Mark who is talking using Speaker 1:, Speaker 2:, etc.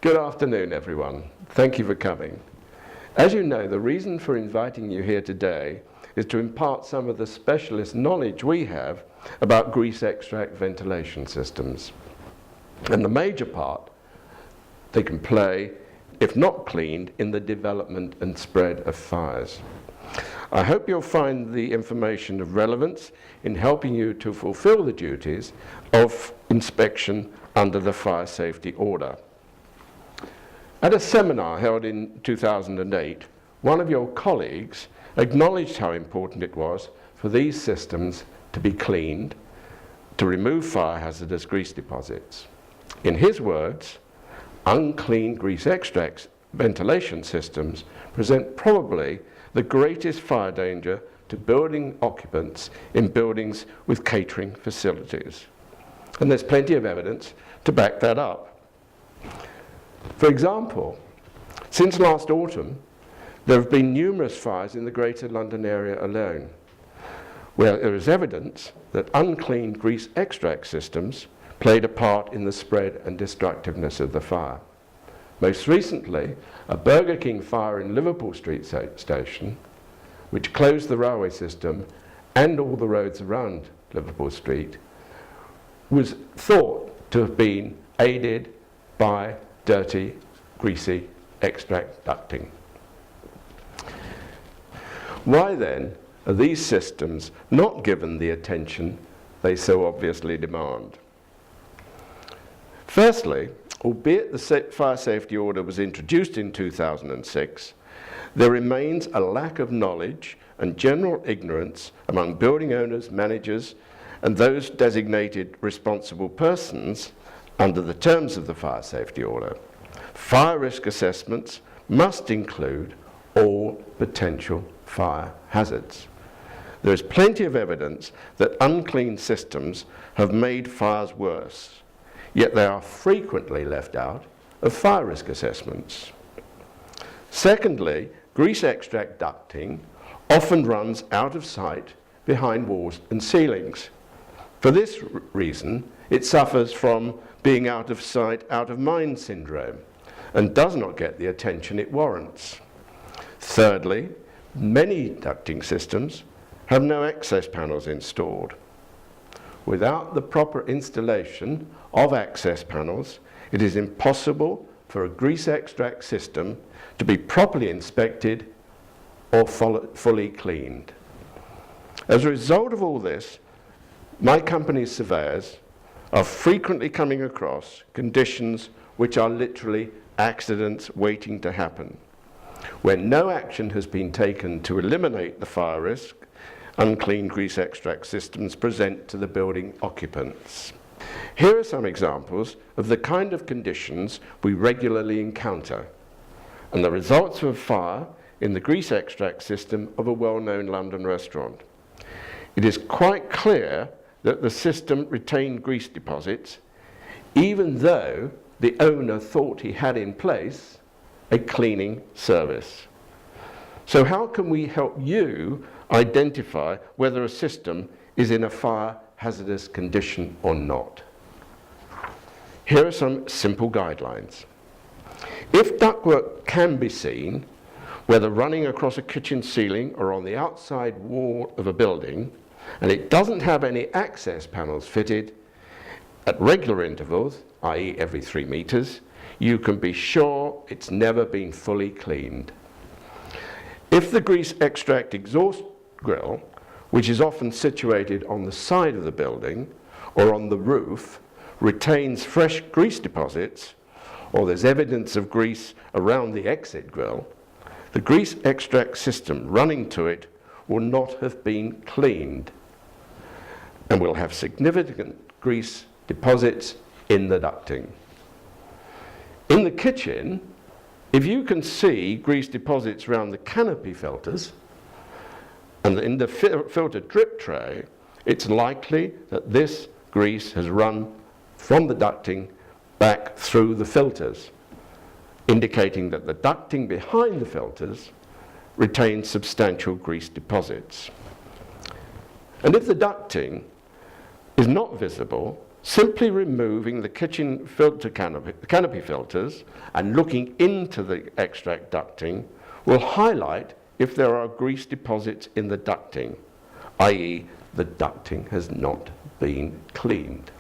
Speaker 1: Good afternoon, everyone. Thank you for coming. As you know, the reason for inviting you here today is to impart some of the specialist knowledge we have about grease extract ventilation systems, and the major part they can play, if not cleaned, in the development and spread of fires. I hope you'll find the information of relevance in helping you to fulfill the duties of inspection under the fire safety order. At a seminar held in 2008, one of your colleagues acknowledged how important it was for these systems to be cleaned to remove fire hazardous grease deposits. In his words, unclean grease extract ventilation systems present probably the greatest fire danger to building occupants in buildings with catering facilities. And there's plenty of evidence to back that up. For example, since last autumn, there have been numerous fires in the Greater London area alone, where there is evidence that unclean grease extract systems played a part in the spread and destructiveness of the fire. Most recently, a Burger King fire in Liverpool Street Station, which closed the railway system and all the roads around Liverpool Street, was thought to have been aided by dirty, greasy extract ducting. Why then are these systems not given the attention they so obviously demand? Firstly, albeit the fire safety order was introduced in 2006, there remains a lack of knowledge and general ignorance among building owners, managers, and those designated responsible persons under the terms of the fire safety order. Fire risk assessments must include all potential fire hazards. There is plenty of evidence that unclean systems have made fires worse, yet they are frequently left out of fire risk assessments. Secondly, grease extract ducting often runs out of sight behind walls and ceilings. For this reason, it suffers from being out of sight, out of mind syndrome, and does not get the attention it warrants. Thirdly, many ducting systems have no access panels installed. Without the proper installation of access panels, it is impossible for a grease extract system to be properly inspected or fully cleaned. As a result of all this, my company's surveyors are frequently coming across conditions which are literally accidents waiting to happen. When no action has been taken to eliminate the fire risk, unclean grease extract systems present to the building occupants. Here are some examples of the kind of conditions we regularly encounter, and the results of a fire in the grease extract system of a well-known London restaurant. It is quite clear that the system retained grease deposits, even though the owner thought he had in place a cleaning service. So how can we help you identify whether a system is in a fire hazardous condition or not? Here are some simple guidelines. If ductwork can be seen, whether running across a kitchen ceiling or on the outside wall of a building, and it doesn't have any access panels fitted at regular intervals, i.e. every 3 meters, you can be sure it's never been fully cleaned. If the grease extract exhaust grill, which is often situated on the side of the building or on the roof, retains fresh grease deposits, or there's evidence of grease around the exit grill, the grease extract system running to it will not have been cleaned and will have significant grease deposits in the ducting. In the kitchen, if you can see grease deposits around the canopy filters and in the filter drip tray, it's likely that this grease has run from the ducting back through the filters, indicating that the ducting behind the filters retains substantial grease deposits. And if the ducting is not visible, Simply removing the kitchen filter canopy filters and looking into the extract ducting will highlight if there are grease deposits in the ducting, i.e. the ducting has not been cleaned.